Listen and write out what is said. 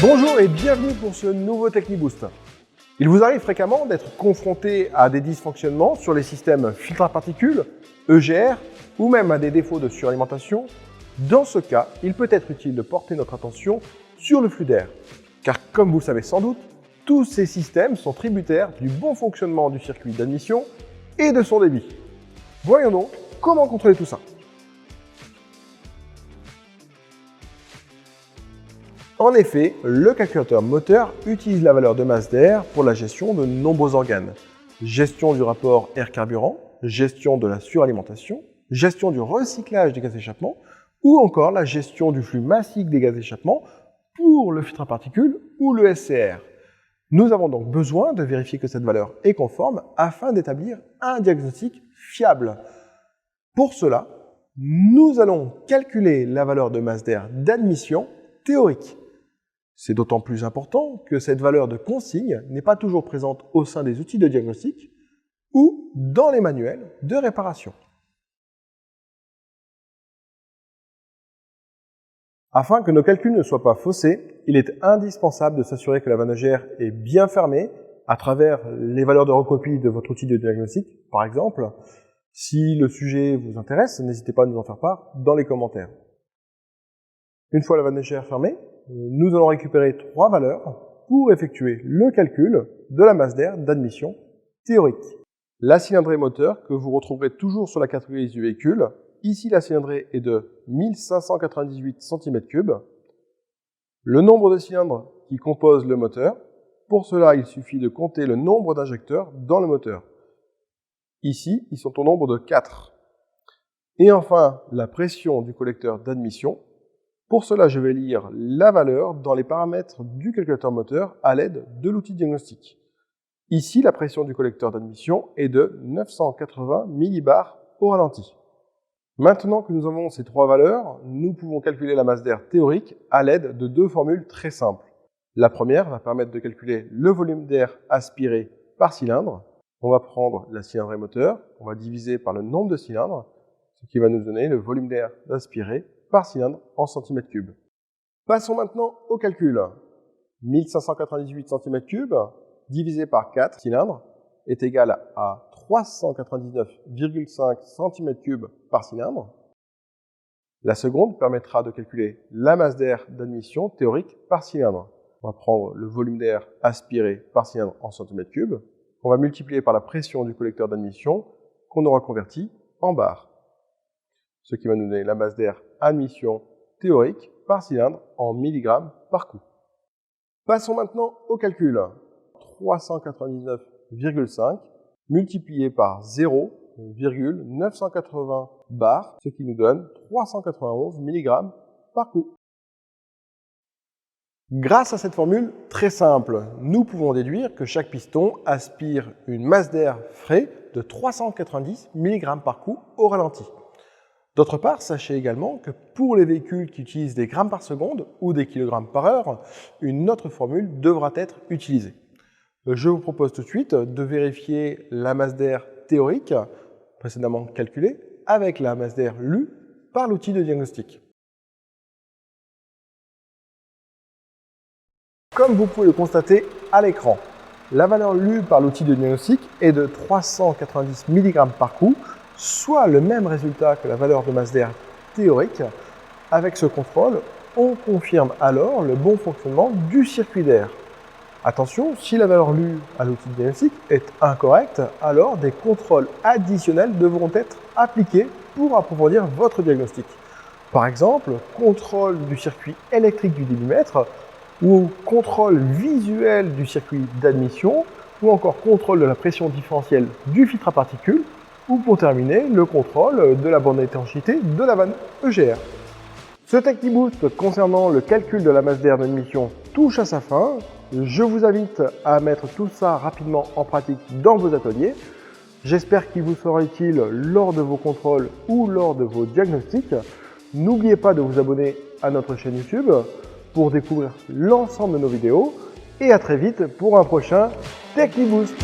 Bonjour et bienvenue pour ce nouveau TechniBoost. Il vous arrive fréquemment d'être confronté à des dysfonctionnements sur les systèmes filtres à particules, EGR ou même à des défauts de suralimentation. Dans ce cas, il peut être utile de porter notre attention sur le flux d'air. Car comme vous le savez sans doute, tous ces systèmes sont tributaires du bon fonctionnement du circuit d'admission et de son débit. Voyons donc comment contrôler tout ça. En effet, le calculateur moteur utilise la valeur de masse d'air pour la gestion de nombreux organes. Gestion du rapport air-carburant, gestion de la suralimentation, gestion du recyclage des gaz d'échappement ou encore la gestion du flux massique des gaz d'échappement pour le filtre à particules ou le SCR. Nous avons donc besoin de vérifier que cette valeur est conforme afin d'établir un diagnostic fiable. Pour cela, nous allons calculer la valeur de masse d'air d'admission théorique. C'est d'autant plus important que cette valeur de consigne n'est pas toujours présente au sein des outils de diagnostic ou dans les manuels de réparation. Afin que nos calculs ne soient pas faussés, il est indispensable de s'assurer que la vanne EGR est bien fermée à travers les valeurs de recopie de votre outil de diagnostic, par exemple. Si le sujet vous intéresse, n'hésitez pas à nous en faire part dans les commentaires. Une fois la vanne EGR fermée, nous allons récupérer 3 valeurs pour effectuer le calcul de la masse d'air d'admission théorique. La cylindrée moteur que vous retrouverez toujours sur la carte grise du véhicule. Ici, la cylindrée est de 1598 cm3. Le nombre de cylindres qui composent le moteur. Pour cela, il suffit de compter le nombre d'injecteurs dans le moteur. Ici, ils sont au nombre de 4. Et enfin, la pression du collecteur d'admission. Pour cela, je vais lire la valeur dans les paramètres du calculateur moteur à l'aide de l'outil diagnostic. Ici, la pression du collecteur d'admission est de 980 millibars au ralenti. Maintenant que nous avons ces 3 valeurs, nous pouvons calculer la masse d'air théorique à l'aide de 2 formules très simples. La première va permettre de calculer le volume d'air aspiré par cylindre. On va prendre la cylindrée moteur, on va diviser par le nombre de cylindres, ce qui va nous donner le volume d'air aspiré par cylindre en centimètres cubes. Passons maintenant au calcul. 1598 cm3 divisé par 4 cylindres est égal à 399,5 cm3 par cylindre. La seconde permettra de calculer la masse d'air d'admission théorique par cylindre. On va prendre le volume d'air aspiré par cylindre en centimètres cubes. On va multiplier par la pression du collecteur d'admission qu'on aura converti en bar. Ce qui va nous donner la masse d'air admission théorique par cylindre en milligrammes par coup. Passons maintenant au calcul. 399,5 multiplié par 0,980 bar, ce qui nous donne 391 mg par coup. Grâce à cette formule très simple, nous pouvons déduire que chaque piston aspire une masse d'air frais de 390 mg par coup au ralenti. D'autre part, sachez également que pour les véhicules qui utilisent des grammes par seconde ou des kilogrammes par heure, une autre formule devra être utilisée. Je vous propose tout de suite de vérifier la masse d'air théorique, précédemment calculée, avec la masse d'air lue par l'outil de diagnostic. Comme vous pouvez le constater à l'écran, la valeur lue par l'outil de diagnostic est de 390 mg par coup, soit le même résultat que la valeur de masse d'air théorique. Avec ce contrôle, on confirme alors le bon fonctionnement du circuit d'air. Attention, si la valeur lue à l'outil de diagnostic est incorrecte, alors des contrôles additionnels devront être appliqués pour approfondir votre diagnostic. Par exemple, contrôle du circuit électrique du débitmètre ou contrôle visuel du circuit d'admission ou encore contrôle de la pression différentielle du filtre à particules ou pour terminer, le contrôle de la bande d'étanchéité de la vanne EGR. Ce TechniBoost concernant le calcul de la masse d'air d'admission touche à sa fin. Je vous invite à mettre tout ça rapidement en pratique dans vos ateliers. J'espère qu'il vous sera utile lors de vos contrôles ou lors de vos diagnostics. N'oubliez pas de vous abonner à notre chaîne YouTube pour découvrir l'ensemble de nos vidéos et à très vite pour un prochain TechniBoost.